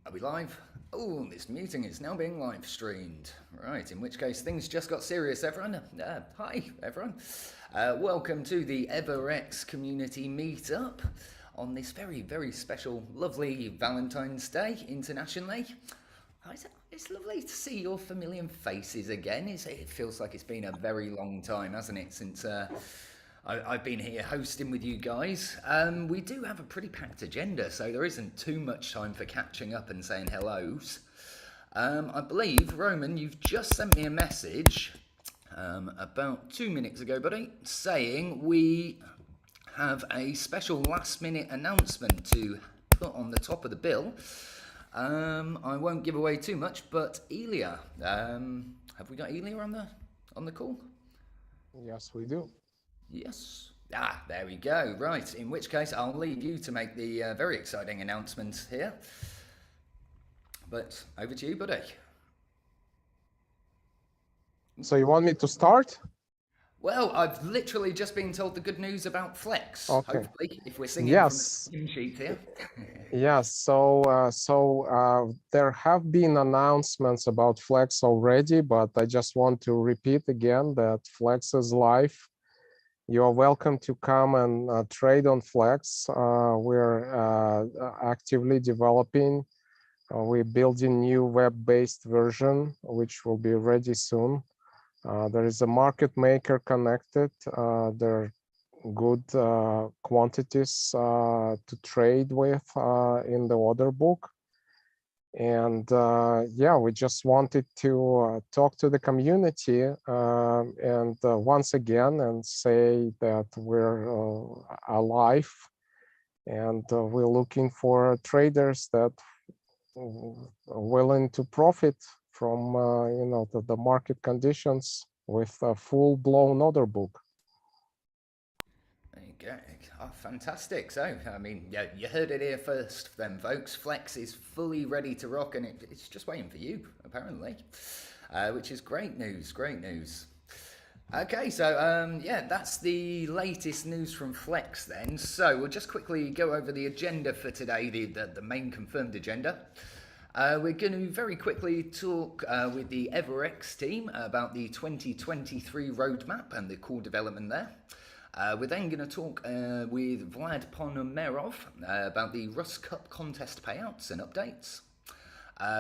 Are we live? Oh, this meeting is now being live streamed. Right, in which case things just got serious, everyone. Hi, everyone. Welcome to the Everscale Community Meetup on this very, very special, lovely Valentine's Day internationally. It's lovely to see your familiar faces again. It feels like it's been a very long time, hasn't it, since I've been here hosting with you guys. We do have a pretty packed agenda, so there isn't too much time for catching up and saying hellos. I believe, Roman, you've just sent me a message about 2 minutes ago, buddy, saying we have a special last-minute announcement to put on the top of the bill. I won't give away too much, but Elia, have we got Elia on the call? Yes, we do. Yes. There we go. Right. In which case, I'll leave you to make the very exciting announcement here. But over to you, buddy. So you want me to start? Well, I've literally just been told the good news about Flex. Okay. Hopefully, if we're singing Yes. from the sheet here. Yes. So there have been announcements about Flex already, but I just want to repeat again that Flex is live. You are welcome to come and trade on Flex. We're actively developing. We're building new web-based version, which will be ready soon. There is a market maker connected. There are good quantities to trade with in the order book. And yeah, we just wanted to talk to the community and once again and say that we're alive and we're looking for traders that are willing to profit from the market conditions with a full-blown order book. Okay. Oh, fantastic. So, I mean, yeah, you heard it here first then, folks. Flex is fully ready to rock, and it's just waiting for you, apparently, which is great news, great news. Okay, so, yeah, that's the latest news from Flex then. So, we'll just quickly go over the agenda for today, the main confirmed agenda. We're going to very quickly talk with the Everscale team about the 2023 roadmap and the core development there. We're then going to talk with Vlad Ponomerov about the Rust Cup contest payouts and updates.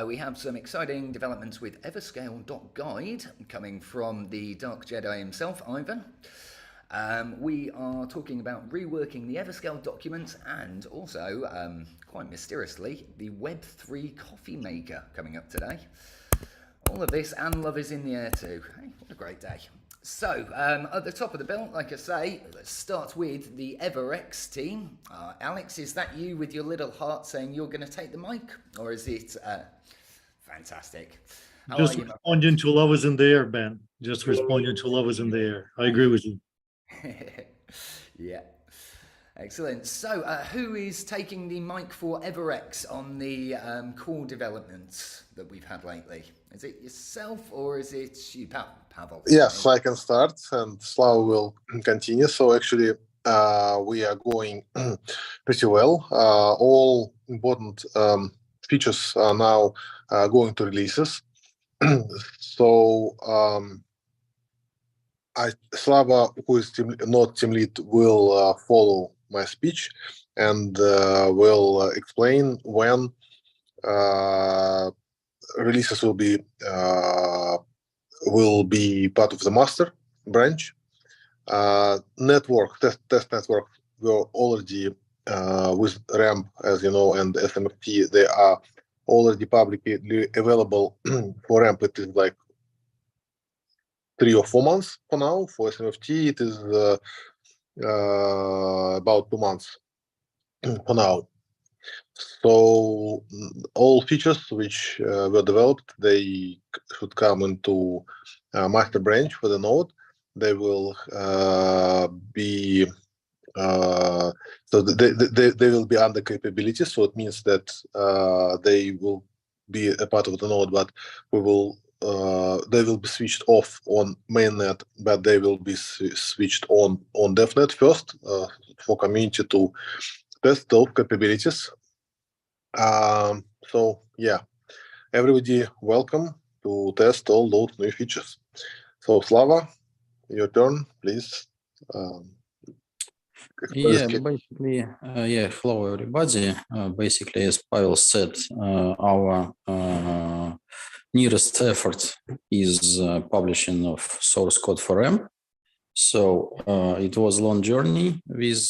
We have some exciting developments with Everscale.guide coming from the Dark Jedi himself, Ivan. We are talking about reworking the Everscale documents and also, quite mysteriously, the Web3 Coffeemaker coming up today. All of this and love is in the air too. Hey, what a great day. So, at the top of the bill, like I say, let's start with the Everscale team. Alex, is that you with your little heart saying you're going to take the mic? Or is it fantastic? Just responding to love is in the air, Ben. Just responding to love is in the air. I agree with you. Yeah. Excellent. So, who is taking the mic for Everscale on the core developments that we've had lately? Is it yourself or is it you, Pavel? Yes, I can start and Slav will continue. So actually, we are going pretty well. All important features are now going to releases. So Slava, who is not team lead, will follow my speech and will explain when releases will be part of the master branch. Test network were already with RAMP, as you know, and SMFT. They are already publicly available. For RAMP, it is like 3 or 4 months for now. For SMFT, it is about 2 months for now. So all features which were developed, they should come into master branch for the node. They will be so they will be under capabilities. So it means that they will be a part of the node, but they will be switched off on mainnet, but they will be switched on DevNet first for community to test those capabilities. So yeah, everybody welcome to test all those new features. So Slava, your turn, please. Yeah, basically, hello everybody. Basically, as Pavel said, our nearest effort is publishing of source code for M. So it was a long journey with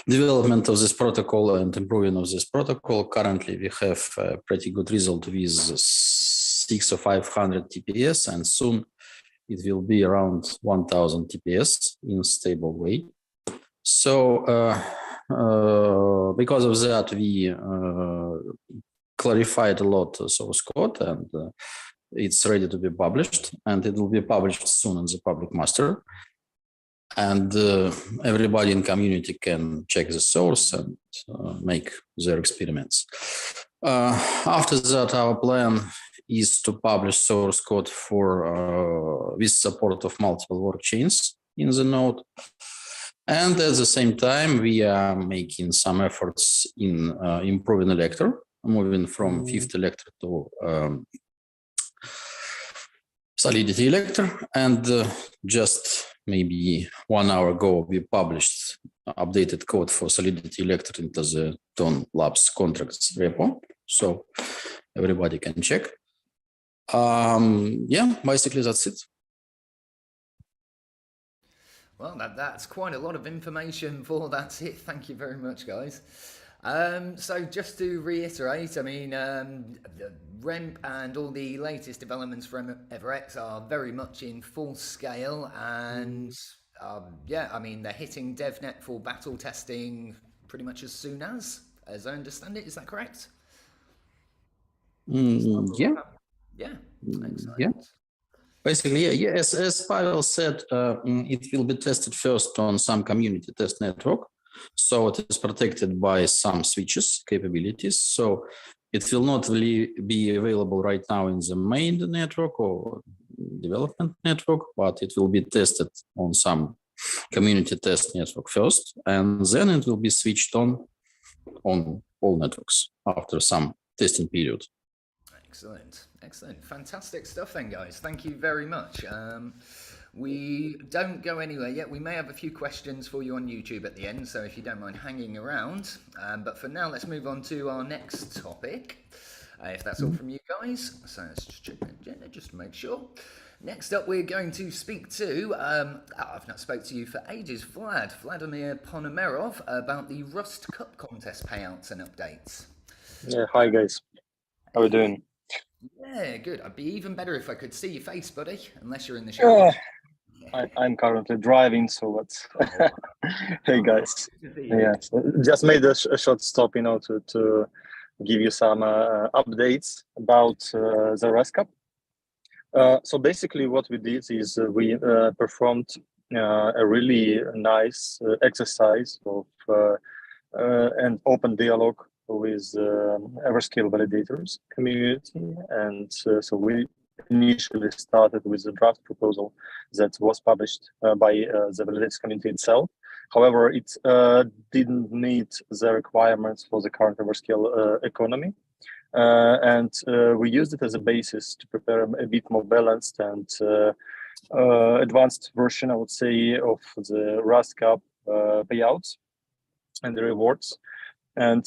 development of this protocol and improving of this protocol. Currently, we have a pretty good result with 6 or 500 TPS, and soon it will be around 1000 TPS in a stable way. So because of that, we clarified a lot of source code, and it's ready to be published, and it will be published soon in the public master. And everybody in community can check the source and make their experiments. After that, our plan is to publish source code for with support of multiple work chains in the node. And at the same time, we are making some efforts in improving Electro, moving from 5th Electro to Solidity Electro. And just maybe 1 hour ago, we published updated code for Solidity Electro into the Ton Labs contracts repo. So everybody can check. Yeah, basically that's it. Well, that's quite a lot of information for that's it. Thank you very much, guys. So just to reiterate, I mean, the REMP and all the latest developments from EverX are very much in full scale, and yeah, I mean, they're hitting DevNet for battle testing pretty much as soon as I understand it. Is that correct? Yeah. Yeah. Excellent. Yeah. Basically, yeah, as Pavel said, it will be tested first on some community test network. So it is protected by some switches capabilities. So it will not really be available right now in the main network or development network, but it will be tested on some community test network first, and then it will be switched on all networks after some testing period. Excellent, excellent, fantastic stuff then, guys. Thank you very much. We don't go anywhere yet. We may have a few questions for you on YouTube at the end, so if you don't mind hanging around. But for now, let's move on to our next topic, if that's all from you guys. So let's just check the agenda just to make sure. Next up, we're going to speak to, I've not spoke to you for ages, Vladimir Ponomerov, about the Rust Cup contest payouts and updates. Yeah, hi guys. How are you doing? Yeah, good. I'd be even better if I could see your face, buddy, unless you're in the shower. I'm currently driving, so let's. Hey guys. Yeah, so just made a short stop, you know, to give you some updates about the Rust Cup. So basically, what we did is we performed a really nice exercise of an open dialogue with Everscale validators community, and so we initially started with a draft proposal that was published by the validators community itself. However, it didn't meet the requirements for the current Everscale economy, and we used it as a basis to prepare a bit more balanced and advanced version, I would say, of the Rust Cup payouts and the rewards. And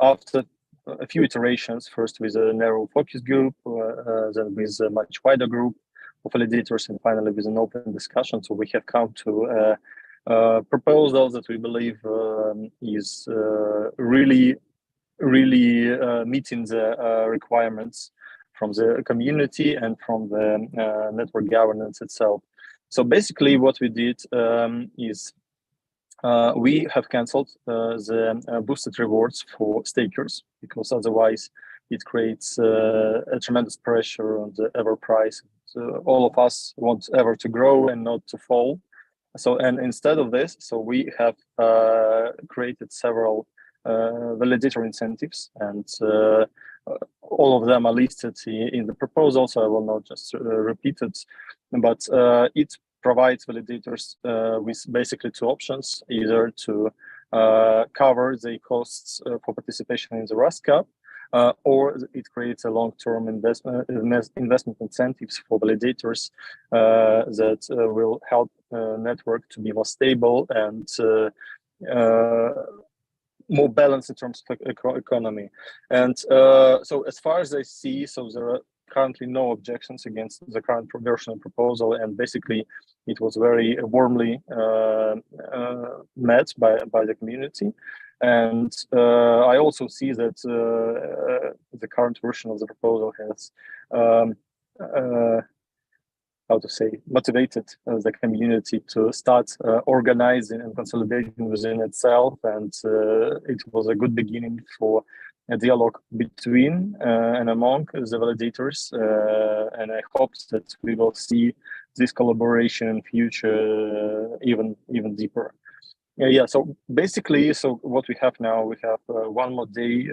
after a few iterations, first with a narrow focus group, then with a much wider group of validators, and finally with an open discussion. So we have come to a proposal that we believe is really meeting the requirements from the community and from the network governance itself. So basically what we did is we have canceled the boosted rewards for stakers, because otherwise it creates a tremendous pressure on the Ever price. So all of us want Ever to grow and not to fall. So, and instead of this, so we have created several validator incentives, and all of them are listed in the proposal, so I will not just repeat it, but it provides validators with basically two options: either to cover the costs for participation in the Rust Cup, or it creates a long-term investment incentives for validators that will help network to be more stable and more balanced in terms of economy. And so as far as I see, so there are currently no objections against the current version of proposal, and basically it was very warmly met by the community. And I also see that the current version of the proposal has how to say, motivated the community to start organizing and consolidating within itself. And it was a good beginning for a dialogue between and among the validators. And I hope that we will see this collaboration in future even deeper. Yeah, so basically, so what we have now, we have one more day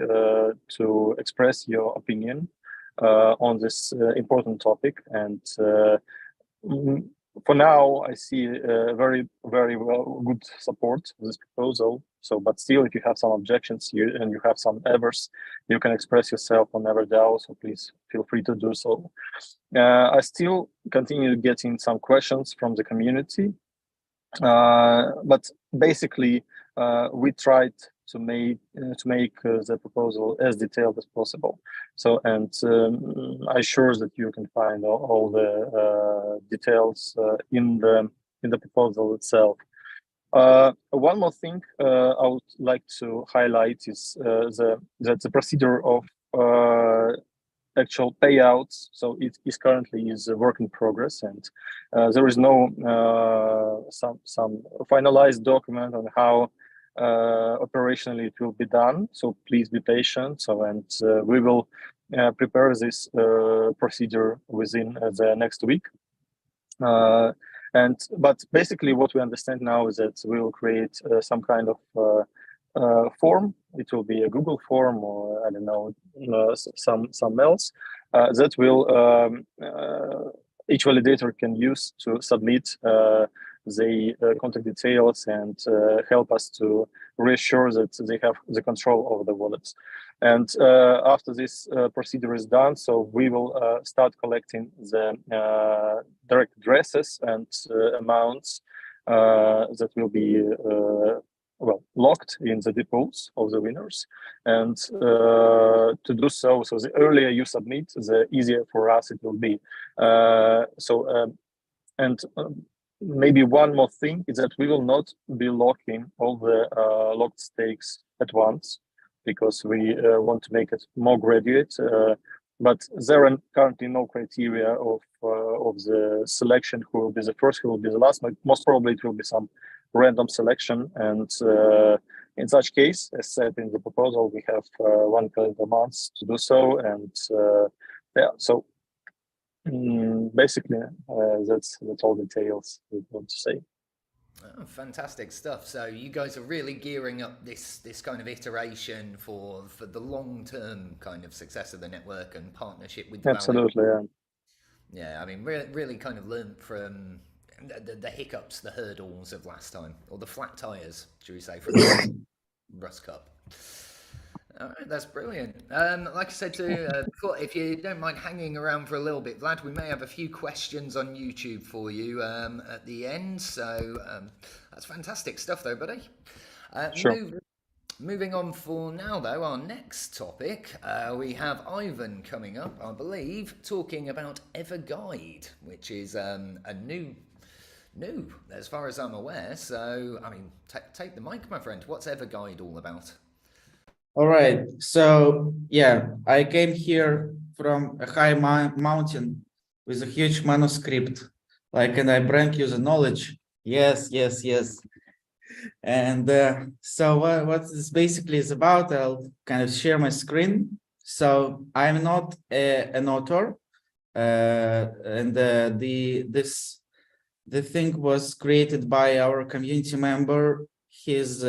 to express your opinion on this important topic. And for now, I see very good support for this proposal. So, but still, if you have some objections here and you have some errors, you can express yourself on EverDAO. So please feel free to do so. I still continue getting some questions from the community, but basically, we tried to make the proposal as detailed as possible. So, and I'm sure that you can find all the details in the proposal itself. One more thing I would like to highlight is that the procedure of actual payouts. So it is currently a work in progress, and there is no some finalized document on how operationally it will be done. So please be patient. So, and we will prepare this procedure within the next week. But basically what we understand now is that we will create some kind of form. It will be a Google form, or I don't know, some else that will each validator can use to submit the contact details and help us to reassure that they have the control over the wallets. And after this procedure is done, so we will start collecting the direct addresses and amounts that will be well, locked in the depots of the winners. And to do so, so the earlier you submit, the easier for us it will be. Maybe one more thing is that we will not be locking all the locked stakes at once, because we want to make it more graduate. But there are currently no criteria of the selection, who will be the first, who will be the last. Most probably it will be some random selection. And in such case, as said in the proposal, we have 1 calendar month to do so. And yeah, so basically that's all details we want to say. Oh, fantastic stuff. So you guys are really gearing up this kind of iteration for the long-term kind of success of the network and partnership with the Absolutely, yeah. Yeah, I mean, really kind of learned from the hiccups, the hurdles of last time, or the flat tires, should we say, from the Rust Cup. All right, that's brilliant. Like I said to you before, if you don't mind hanging around for a little bit, Vlad, we may have a few questions on YouTube for you at the end. So that's fantastic stuff, though, buddy. Sure. Moving on for now, though, our next topic, we have Ivan coming up, I believe, talking about Everscale.guide, which is a new, as far as I'm aware. So, I mean, take the mic, my friend. What's Everscale all about? All right. So, yeah, I came here from a high mountain with a huge manuscript, and I bring you the knowledge. Yes. And so what this basically is about, I'll kind of share my screen. So I'm not an author, and the thing was created by our community member. His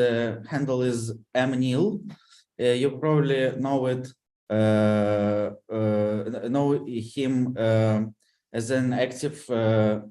handle is mneil. You probably know him as an active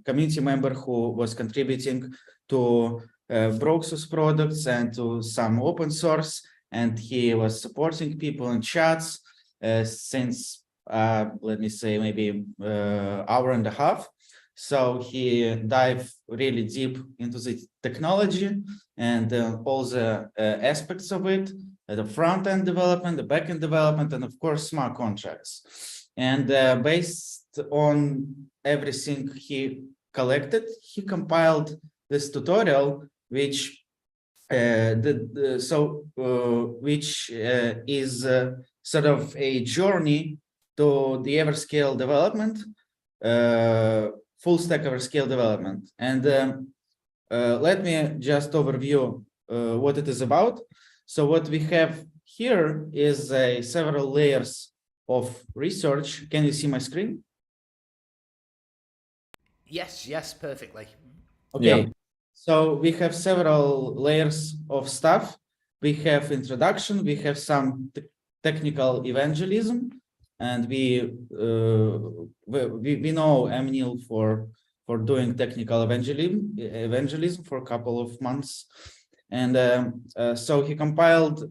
community member who was contributing to Broxus products and to some open source, and he was supporting people in chats. since let me say maybe hour and a half. So he dived really deep into the technology and all the aspects of it, the front-end development, the back-end development, and of course, smart contracts. And based on everything he collected, he compiled this tutorial, which which is sort of a journey to the Everscale development, full stack Everscale development. And let me just overview what it is about. So what we have here is several layers of research. Can you see my screen? Yes, perfectly. Okay. Yeah. So we have several layers of stuff. We have introduction, we have some technical evangelism, and we know Emil for doing technical evangelism for a couple of months. And so he compiled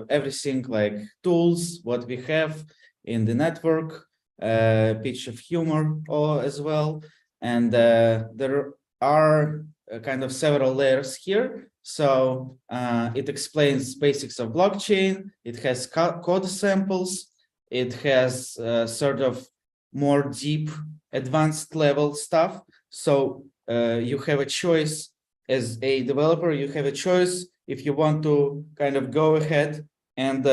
everything like tools, what we have in the network, pitch of humor as well. And there are kind of several layers here. So it explains basics of blockchain. It has code samples. It has sort of more deep, advanced level stuff. So you have a choice as a developer. You have a choice if you want to kind of go ahead and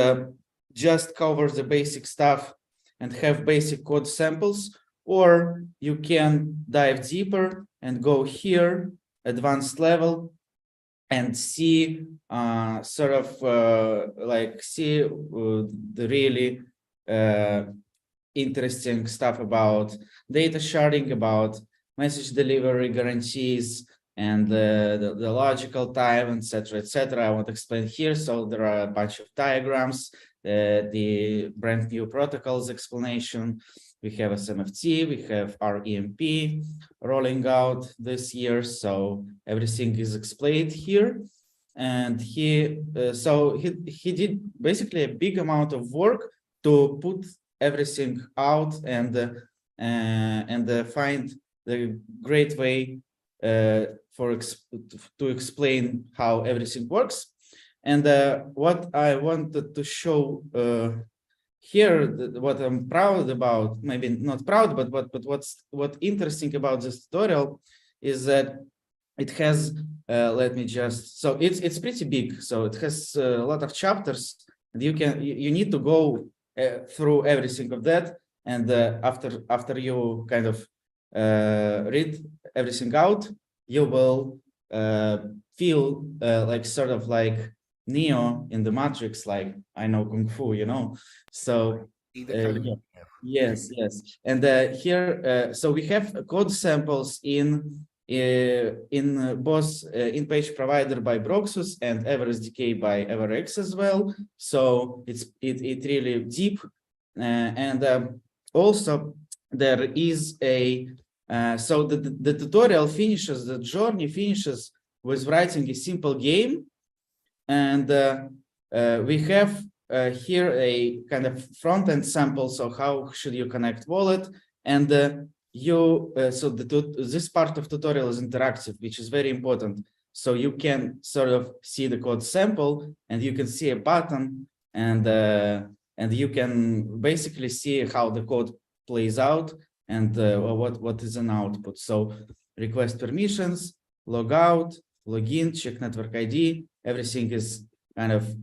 just cover the basic stuff and have basic code samples, or you can dive deeper and go here, advanced level, and see sort of like see the really interesting stuff about data sharding, about message delivery guarantees, and the logical time, etc., etc. I won't explain here. So there are a bunch of diagrams, the brand new protocols explanation. We have SMFT, we have REMP rolling out this year. So everything is explained here. And he did basically a big amount of work to put everything out and find the great way to explain how everything works. And what I wanted to show here, what I'm proud about, maybe not proud, but what's interesting about this tutorial is that it has let me just, so it's pretty big, so it has a lot of chapters, and you need to go through everything of that, and after you kind of read everything out, you will feel like sort of like Neo in the Matrix, like I know Kung Fu, you know. So yeah. Yes, and here, so we have code samples in both in-page provider by Broxus and EverSDK by EverX as well. So it's really deep, and also there is a so the tutorial finishes, the journey finishes with writing a simple game, and we have here a kind of front-end sample. So how should you connect wallet? And this part of tutorial is interactive, which is very important. So you can sort of see the code sample, and you can see a button, and you can basically see how the code plays out and what is an output. So request permissions, log out, login, check network ID. Everything is kind of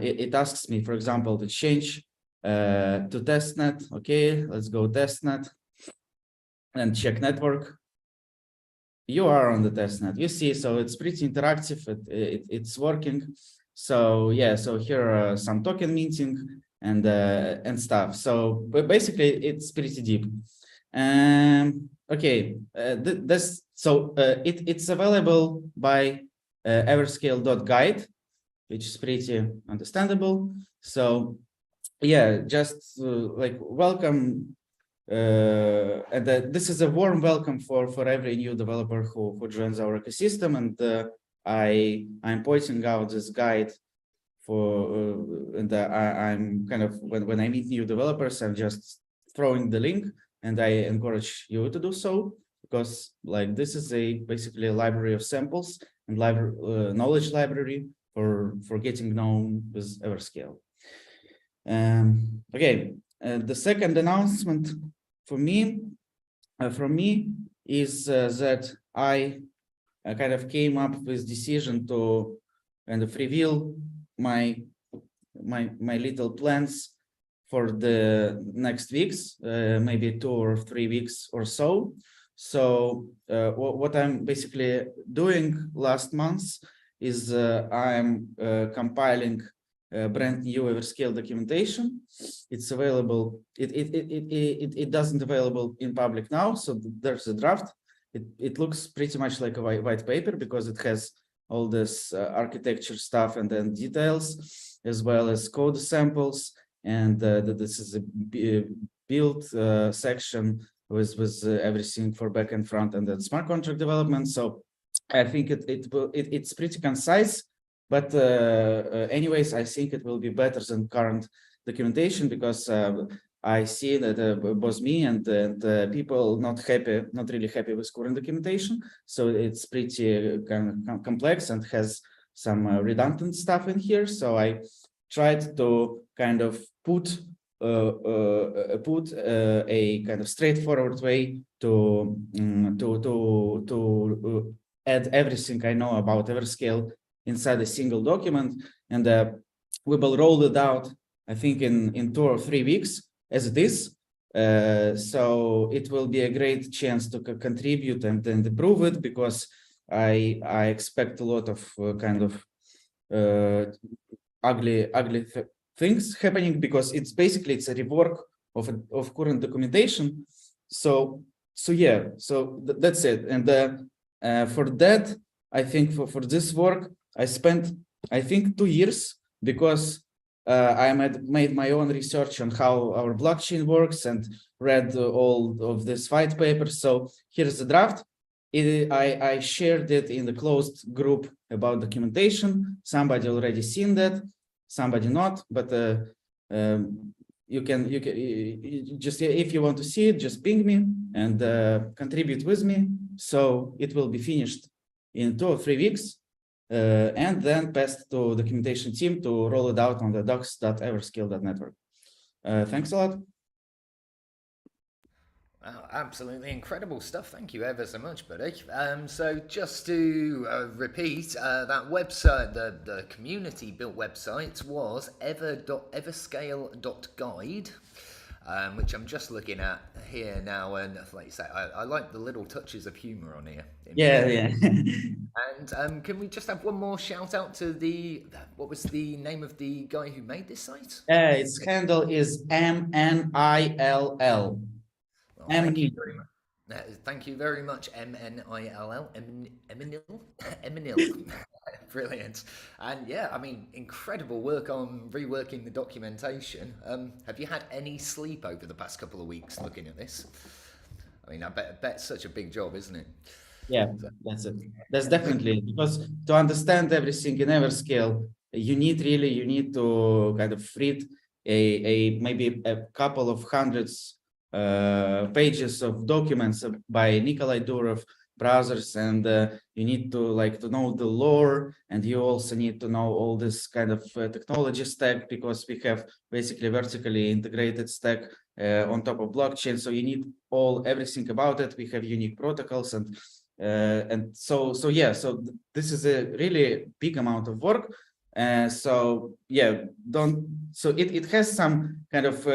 it asks me, for example, to change to testnet. Okay, let's go testnet and check network. You are on the testnet, you see, so it's pretty interactive. It's working. So yeah, so here are some token minting and stuff. So but basically it's pretty deep. Okay, it's available by Everscale.guide, which is pretty understandable. So yeah, just like welcome, and this is a warm welcome for every new developer who joins our ecosystem. And I'm pointing out this guide and I'm kind of when I meet new developers, I'm just throwing the link, and I encourage you to do so, because like this is basically a library of samples and knowledge library for getting known with Everscale. Okay, the second announcement for me from me is that I kind of came up with decision to kind of reveal my little plans for the next weeks, maybe 2 or 3 weeks or so. So what I'm basically doing last month is I'm compiling brand new Everscale documentation. It's available. It doesn't available in public now, so there's a draft. It looks pretty much like a white paper because it has all this architecture stuff and then details, as well as code samples. And this is a build section with everything for back and front and then smart contract development. So I think it's pretty concise, but anyways, I think it will be better than current documentation, because I see that both me and people not really happy with current documentation. So it's pretty kind of complex and has some redundant stuff in here. So I tried to kind of put a kind of straightforward way to add everything I know about Everscale inside a single document, and we will roll it out, I think, in 2 or 3 weeks as it is. So it will be a great chance to contribute and improve it, because I expect a lot of kind of ugly things happening, because it's basically a rework of current documentation. So yeah, so that's it. And for that, I think for this work, I spent, I think, 2 years, because I made my own research on how our blockchain works and read all of this white paper. So here's the draft. I shared it in the closed group about documentation. Somebody already seen that, somebody not, but you can just, if you want to see it, just ping me and contribute with me. So it will be finished in 2 or 3 weeks. And then passed to the documentation team to roll it out on the docs.everscale.network. Thanks a lot. Wow, absolutely incredible stuff. Thank you ever so much, buddy. So just to repeat, that website, the community built website was Everscale.guide. Which I'm just looking at here now, and like you say, I like the little touches of humor on here. Yeah. And can we just have one more shout out to what was the name of the guy who made this site? Its handle is MNILL. Well, thank you very much. Thank you very much, MNILL, Eminil. Brilliant. And yeah, I mean, incredible work on reworking the documentation. Have you had any sleep over the past couple of weeks looking at this? I mean, I bet it's such a big job, isn't it? Yeah, that's it. That's definitely, because to understand everything in Everscale, you need to kind of read maybe a couple of hundreds pages of documents by Nikolai Durov, browsers, and you need to know the lore, and you also need to know all this kind of technology stack, because we have basically vertically integrated stack on top of blockchain. So you need everything about it. We have unique protocols, and so yeah. So this is a really big amount of work. So yeah, so it has some kind of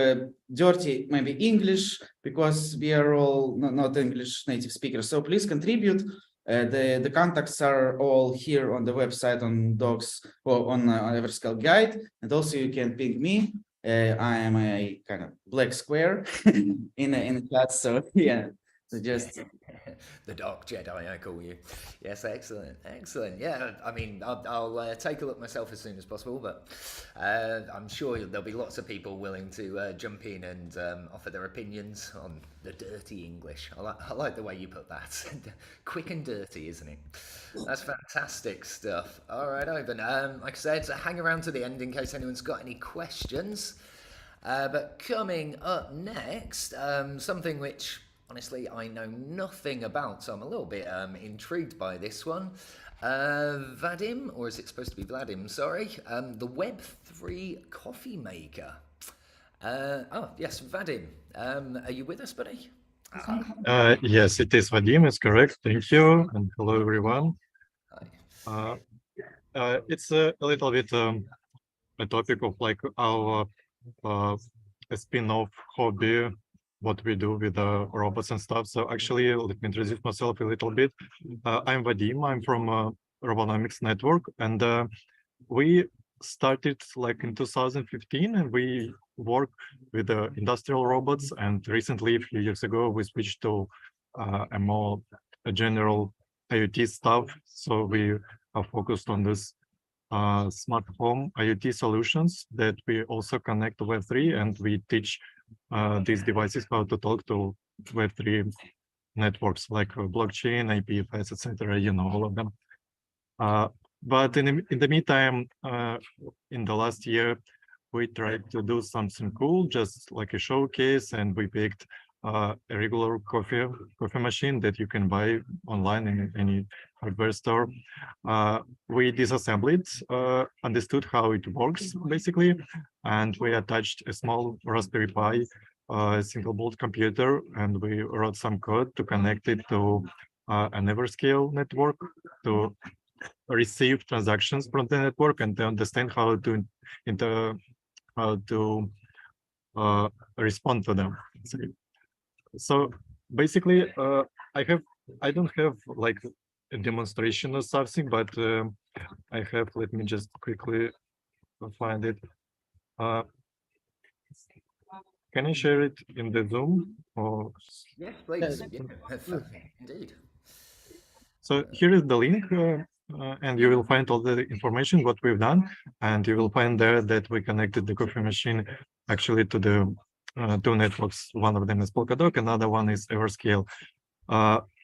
dirty maybe English, because we are all not English native speakers. So please contribute. The contacts are all here on the website, on docs, or on Everscale.guide, and also you can ping me. I am a kind of black square in the chat. So yeah, so just The Dark Jedi, I call you. Yes, excellent, excellent. Yeah, I mean, I'll take a look myself as soon as possible, but I'm sure there'll be lots of people willing to jump in and offer their opinions on the dirty English. I like the way you put that. Quick and dirty, isn't it? That's fantastic stuff. All right, Ivan. Like I said, hang around to the end in case anyone's got any questions. But coming up next, something which honestly I know nothing about, so I'm a little bit intrigued by this one. Vadim, or is it supposed to be Vladim? Sorry, the Web3 Coffeemaker. Oh yes, Vadim. Are you with us, buddy? Yes, it is Vadim, it's correct. Thank you, and hello everyone. It's a little bit a topic of like our a spin-off hobby, what we do with the robots and stuff. So actually, let me introduce myself a little bit. I'm Vadim, I'm from Robonomics Network, and we started like in 2015, and we work with the industrial robots. And recently, a few years ago, we switched to a general IoT stuff. So we are focused on this smart home IoT solutions that we also connect to Web3, and we teach these devices how to talk to Web3 networks like blockchain, IPFS, etc. You know, all of them. But in the meantime, in the last year, we tried to do something cool, just like a showcase, and we picked a regular coffee machine that you can buy online in any hardware store. We disassembled it, understood how it works basically, and we attached a small Raspberry Pi, single board computer, and we wrote some code to connect it to an Everscale network to receive transactions from the network and to understand how to respond to them. So basically, I don't have like a demonstration or something, but I have. Let me just quickly find it. Can I share it in the Zoom? Or Yes, please. Yeah, indeed. So here is the link, and you will find all the information what we've done, and you will find there that we connected the coffee machine actually to the two networks. One of them is Polkadot, another one is Everscale.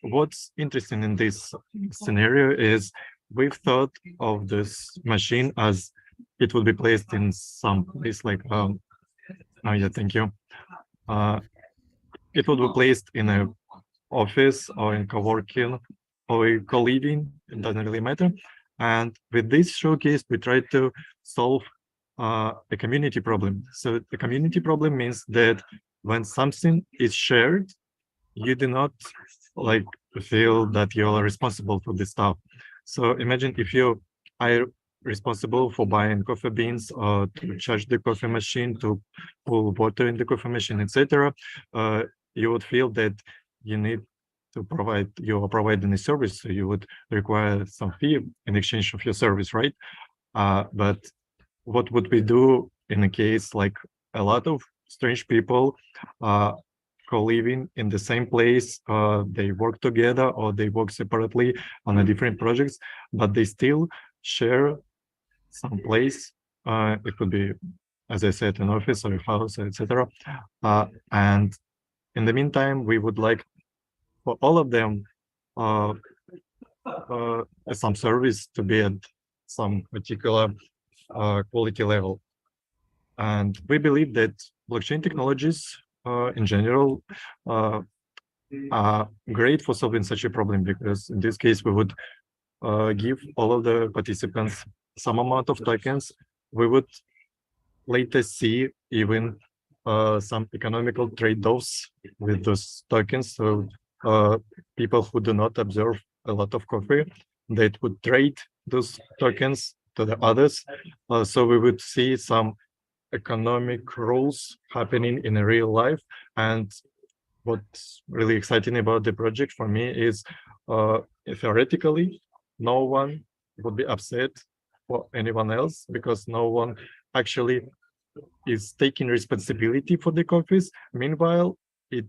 What's interesting in this scenario is we've thought of this machine as it would be placed in some place like, oh yeah, thank you. It would be placed in an office or in co-working or co-living, it doesn't really matter. And with this showcase, we try to solve a community problem. So the community problem means that when something is shared, you do not like feel that you are responsible for this stuff. So imagine if you are responsible for buying coffee beans or to charge the coffee machine, to pull water in the coffee machine, etc. You would feel that you need to provide, you are providing a service, so you would require some fee in exchange of your service, right? But what would we do in a case like a lot of strange people co-living in the same place, they work together or they work separately on a different projects, but they still share some place. It could be, as I said, an office or a house, etc. And in the meantime, we would like for all of them some service to be at some particular quality level. And we believe that blockchain technologies in general are great for solving such a problem, because in this case, we would give all of the participants some amount of tokens. We would later see even some economical trade-offs with those tokens. So people who do not observe a lot of coffee, they would trade those tokens to the others. So we would see some economic rules happening in a real life. And what's really exciting about the project for me is theoretically, no one would be upset for anyone else, because no one actually is taking responsibility for the coffees. Meanwhile, it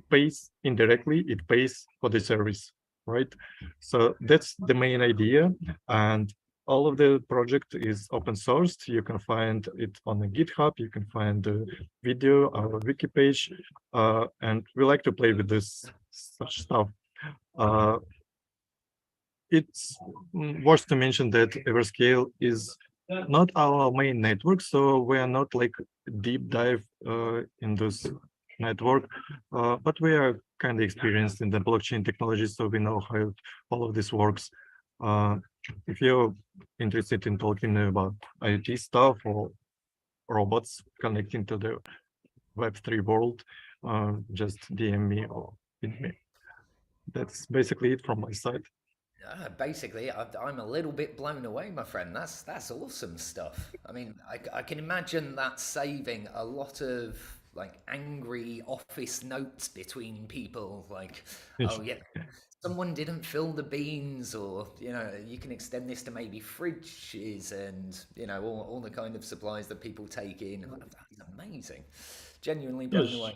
pays indirectly, it pays for the service, right? So that's the main idea. And all of the project is open sourced. You can find it on the GitHub. You can find the video, our wiki page, and we like to play with this such stuff. It's worth to mention that Everscale is not our main network, so we are not like deep dive in this network, but we are kind of experienced in the blockchain technology, so we know how all of this works. If you're interested in talking about IoT stuff or robots connecting to the Web3 world, just DM me or ping me. That's basically it from my side. Basically, I'm a little bit blown away, my friend. That's awesome stuff. I mean, I can imagine that saving a lot of like angry office notes between people. Like, oh yeah, someone didn't fill the beans, or you can extend this to maybe fridges and all the kind of supplies that people take in. That's amazing. Genuinely blown away.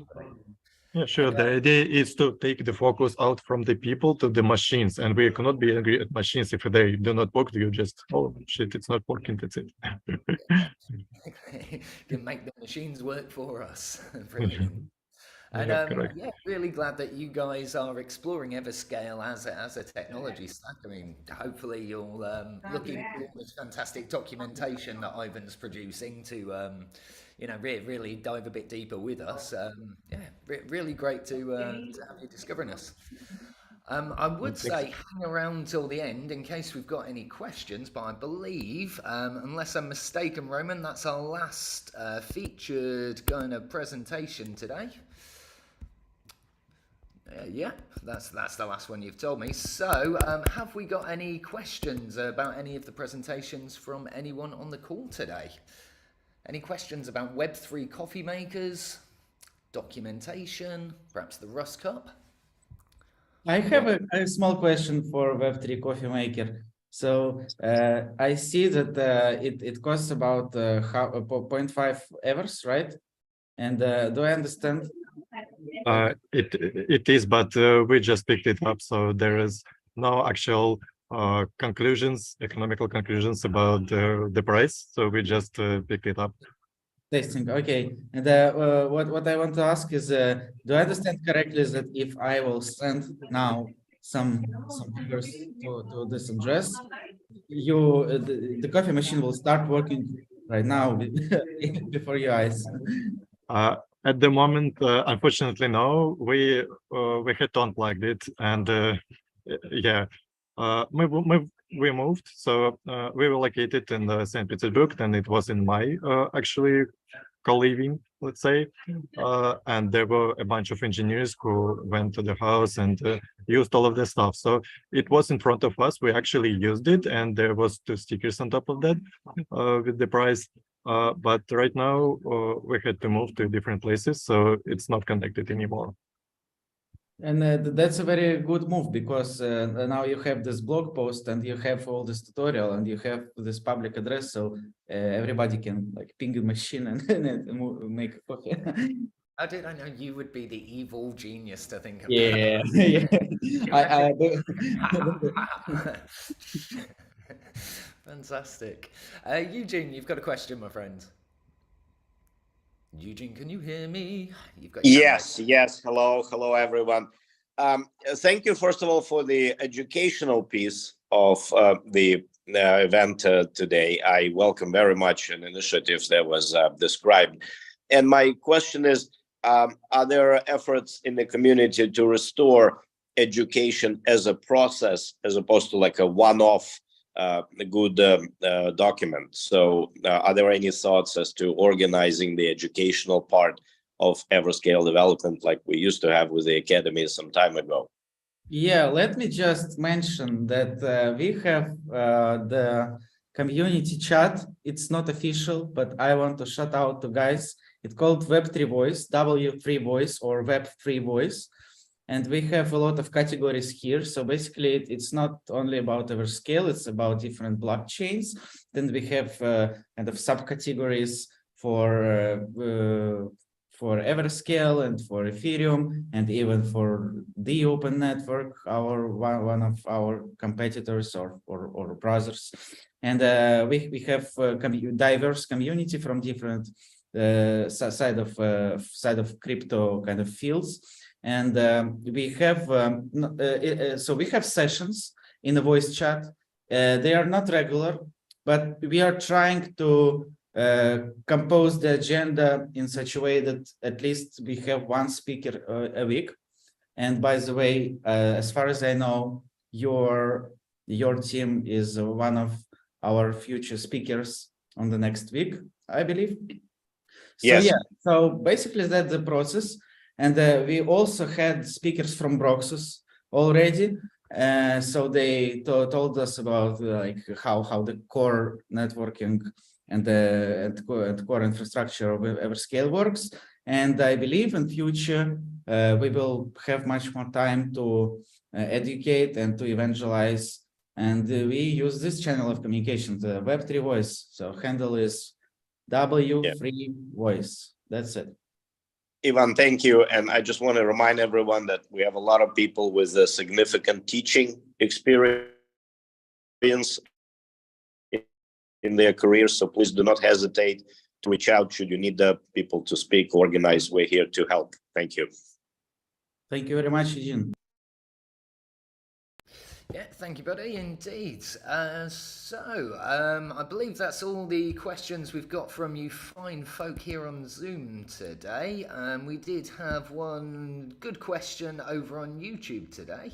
Yeah, sure. The idea is to take the focus out from the people to the machines, and we cannot be angry at machines if they do not work. You just, oh shit, it's not working. That's it. Can make the machines work for us. Brilliant. And yeah, really glad that you guys are exploring Everscale as a technology stack. I mean, hopefully you'll look into all this fantastic documentation that Ivan's producing to really dive a bit deeper with us. Yeah, really great to have you discovering us. I would say hang around till the end in case we've got any questions, but I believe, unless I'm mistaken, Roman, that's our last featured kind of presentation today. Yeah, that's the last one you've told me. So, have we got any questions about any of the presentations from anyone on the call today? Any questions about Web3 Coffeemakers, documentation, perhaps the Rust Cup? I have a small question for Web3 Coffeemaker. So I see that it costs about 0.5 Evers, right? And do I understand? It is, but we just picked it up, so there is no actual economical conclusions about the price. So we just picked it up. Testing, okay. And what I want to ask is, do I understand correctly that if I will send now some figures to this address, the coffee machine will start working right now before your eyes? At the moment, unfortunately, no. We had to unplug it, and yeah, we moved. So we were located in St. Petersburg, and it was in my actually co-living, let's say, and there were a bunch of engineers who went to the house and used all of the stuff. So it was in front of us. We actually used it, and there was 2 stickers on top of that with the price. But right now we had to move to different places, so it's not connected anymore. And that's a very good move, because now you have this blog post and you have all this tutorial and you have this public address, so everybody can like ping a machine and make a coffee. How did I know you would be the evil genius to think of yeah, that? yeah. Fantastic. Eugene, you've got a question, my friend. Eugene, can you hear me? You've got yes. Hello, everyone. Thank you, first of all, for the educational piece of the event today. I welcome very much an initiative that was described. And my question is, are there efforts in the community to restore education as a process, as opposed to like a one-off good document? So are there any thoughts as to organizing the educational part of Everscale development like we used to have with the Academy some time ago? Yeah, let me just mention that we have the community chat. It's not official, but I want to shout out to guys. It's called Web3 Voice, W3 Voice, or Web3 Voice. And we have a lot of categories here. So basically, it's not only about Everscale, it's about different blockchains. Then we have kind of subcategories for for Everscale and for Ethereum and even for the open network, our one of our competitors or brothers. And we have diverse community from different side of crypto kind of fields. And we have so we have sessions in the voice chat. They are not regular, but we are trying to compose the agenda in such a way that at least we have one speaker a week. And by the way, as far as I know, your team is one of our future speakers on the next week, I believe. So Yes. yeah, so basically that's the process. And we also had speakers from Broxus already. So they told us about like how the core networking and the core infrastructure of Everscale works. And I believe in future we will have much more time to educate and to evangelize. And we use this channel of communication, the Web3 Voice. So handle is W3 Voice. That's it. Ivan, thank you. And I just want to remind everyone that we have a lot of people with a significant teaching experience in their careers. So please do not hesitate to reach out should you need the people to speak, organize. We're here to help. Thank you. Thank you very much, Eugene. Yeah, thank you, buddy, indeed. I believe that's all the questions we've got from you fine folk here on Zoom today. We did have one good question over on YouTube today.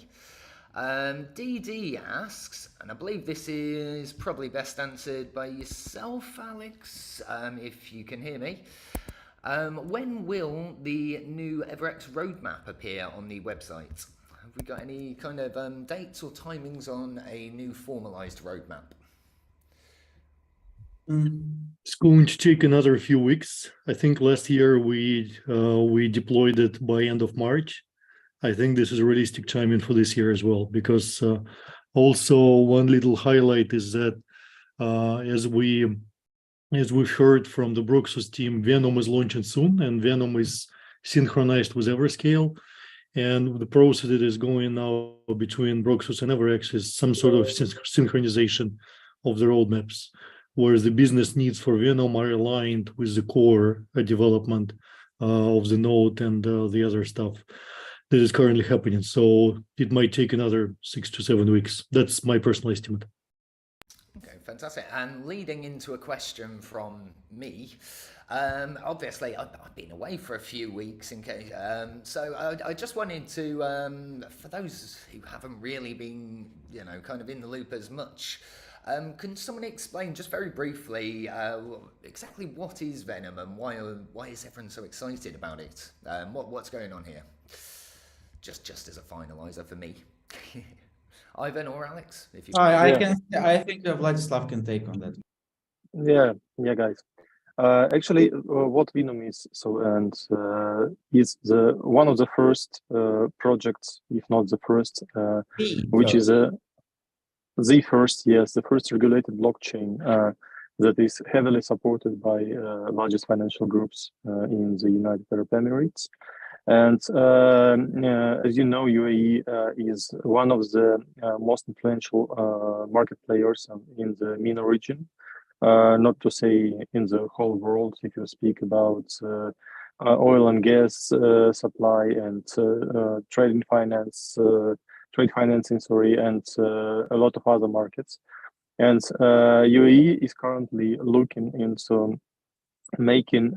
DD asks, and I believe this is probably best answered by yourself, Alex, if you can hear me. When will the new EverX roadmap appear on the website? Have we got any kind of dates or timings on a new formalized roadmap? It's going to take another few weeks. I think last year we deployed it by end of March. I think this is a realistic timing for this year as well, because also one little highlight is that as we've heard from the Broxus team, Venom is launching soon, and Venom is synchronized with Everscale. And the process that is going now between Broxus and EverX is some sort of synchronization of the roadmaps, whereas the business needs for Venom are aligned with the core development of the node and the other stuff that is currently happening. So it might take another 6 to 7 weeks. That's my personal estimate. Okay, fantastic. And leading into a question from me, obviously I've been away for a few weeks in case, so I just wanted to, for those who haven't really been, kind of in the loop as much, can someone explain just very briefly exactly what is Venom and why is everyone so excited about it? What's going on here? Just as a finalizer for me. Ivan or Alex, if you. I think Vladislav can take on that. Yeah, guys. Actually, what Venom is, is the one of the first projects, if not the first, which is the first regulated blockchain that is heavily supported by largest financial groups in the United Arab Emirates. And as you know, UAE is one of the most influential market players in the MENA region. Not to say in the whole world, if you speak about oil and gas supply and trade financing, and a lot of other markets. And UAE is currently looking into making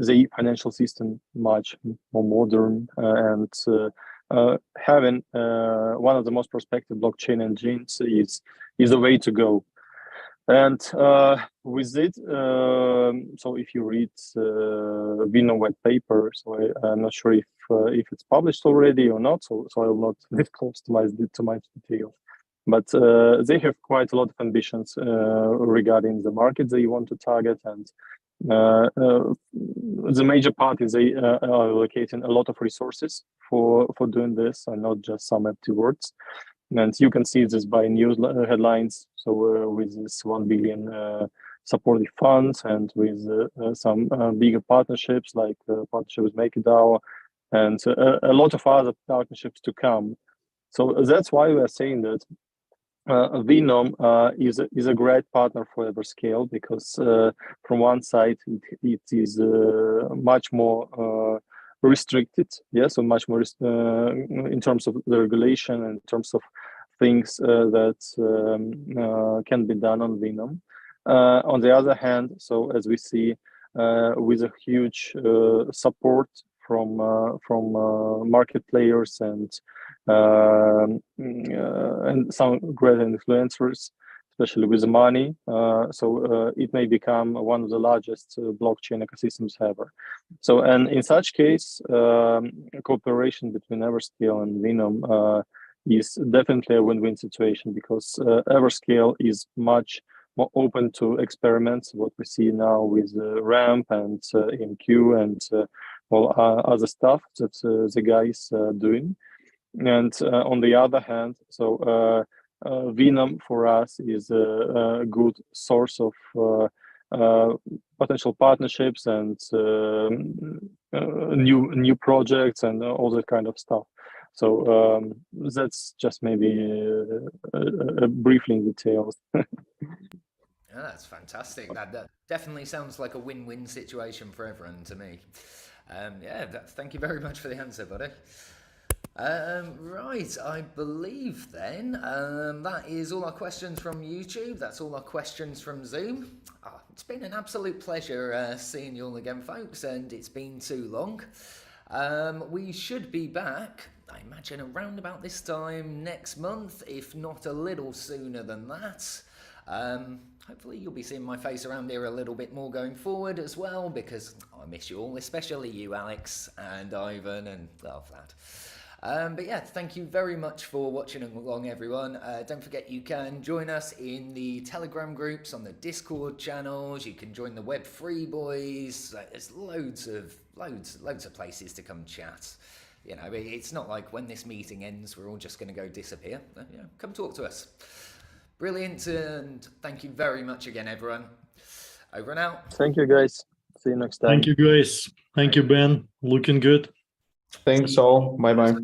the financial system much more modern and having one of the most prospective blockchain engines is the way to go. And with it, so if you read Venom white paper, so I'm not sure if it's published already or not, so I will not disclose too much detail. But they have quite a lot of ambitions regarding the market they want to target, and the major part is they are allocating a lot of resources for doing this, and not just some empty words. And you can see this by news headlines. So with this 1 billion supportive funds and with some bigger partnerships like partnership with MakerDAO and a lot of other partnerships to come. So that's why we are saying that Venom is a great partner for Everscale, because from one side it is much more restricted, so much more in terms of the regulation and in terms of things that can be done on Venom. On the other hand, so as we see, with a huge support from market players and some great influencers, especially with the money. So it may become one of the largest blockchain ecosystems ever. So, and in such case, cooperation between Everscale and Venom is definitely a win-win situation, because Everscale is much more open to experiments, what we see now with RAMP and MQ and all other stuff that the guys are doing. And on the other hand, so Venom for us is a good source of potential partnerships and new projects and all that kind of stuff. So that's just maybe a briefly details. Oh, that's fantastic. That definitely sounds like a win-win situation for everyone to me. Thank you very much for the answer, buddy. Right, I believe then that is all our questions from YouTube. That's all our questions from Zoom. It's been an absolute pleasure seeing you all again, folks, and it's been too long. We should be back, I imagine, around about this time next month, if not a little sooner than that. Hopefully you'll be seeing my face around here a little bit more going forward as well, because I miss you all, especially you, Alex and Ivan, and love that. But yeah, thank you very much for watching along, everyone. Don't forget you can join us in the Telegram groups, on the Discord channels. You can join the Web3 boys. There's loads of places to come chat. You know, it's not like when this meeting ends, we're all just going to go disappear. You know, come talk to us. Brilliant, and thank you very much again, everyone. Over and out. Thank you, guys. See you next time. Thank you, guys. Thank you, Ben. Looking good. Thanks all. Bye-bye.